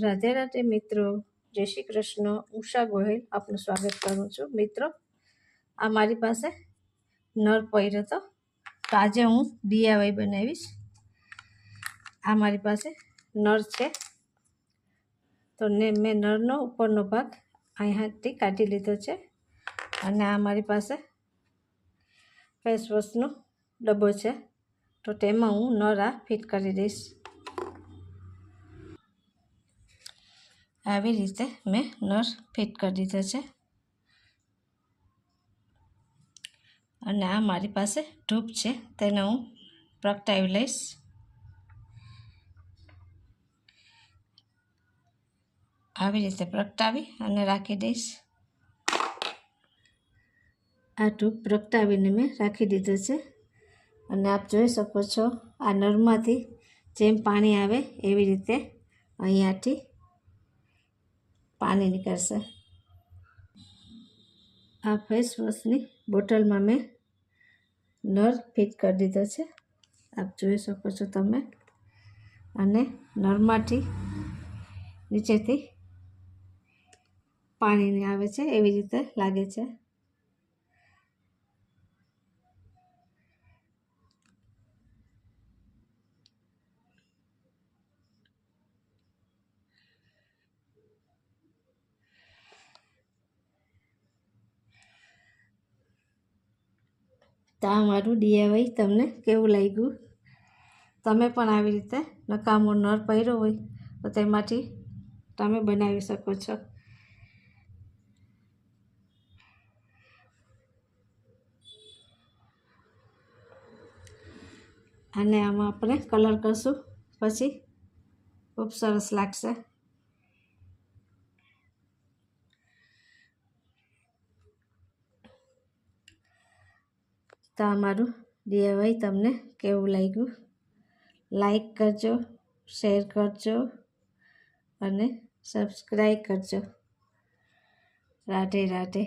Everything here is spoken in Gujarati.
રાધે રાધે મિત્રો, જય શ્રી કૃષ્ણ। ઉષા ગોહિલ આપનું સ્વાગત કરું છું। મિત્રો, આ મારી પાસે નળ પડ્યો હતો, તો આજે હું DIY બનાવીશ। આ મારી પાસે નળ છે, તો મેં નળનો ઉપરનો ભાગ અહીંયાથી કાઢી લીધો છે, અને આ મારી પાસે ફેસ વોશનો ડબ્બો છે, તો તેમાં હું નળ આ ફિટ કરી દઈશ। આવી રીતે મેં નળ ફિટ કરી દીધો છે, અને આ મારી પાસે ધૂપ છે, તેને હું પ્રગટાવી લઈશ। આવી રીતે પ્રગટાવી અને રાખી દઈશ। આ ધૂપ પ્રગટાવીને મેં રાખી દીધો છે, અને આપ જોઈ શકો છો આ નળમાંથી જેમ પાણી આવે એવી રીતે અહીંયાથી પાણી નીકળશે। આ ફેસ વોશની બોટલમાં મેં નળ ફિટ કરી દીધો છે, આપ જોઈ શકો છો તમે। અને નળમાંથી નીચેથી પાણી આવે છે એવી રીતે લાગે છે। તો આ મારું DIY તમને કેવું લાગ્યું? તમે પણ આવી રીતે નકામો નળ પડ્યો હોય તો તેમાંથી તમે બનાવી શકો છો। અને આમાં આપણે કલર કરશું, પછી ખૂબ સરસ લાગશે। તો આ મારું DIY તમને કેવું લાગ્યું? લાઈક કરજો, શેર કરજો અને સબસ્ક્રાઈબ કરજો। રાધે રાધે।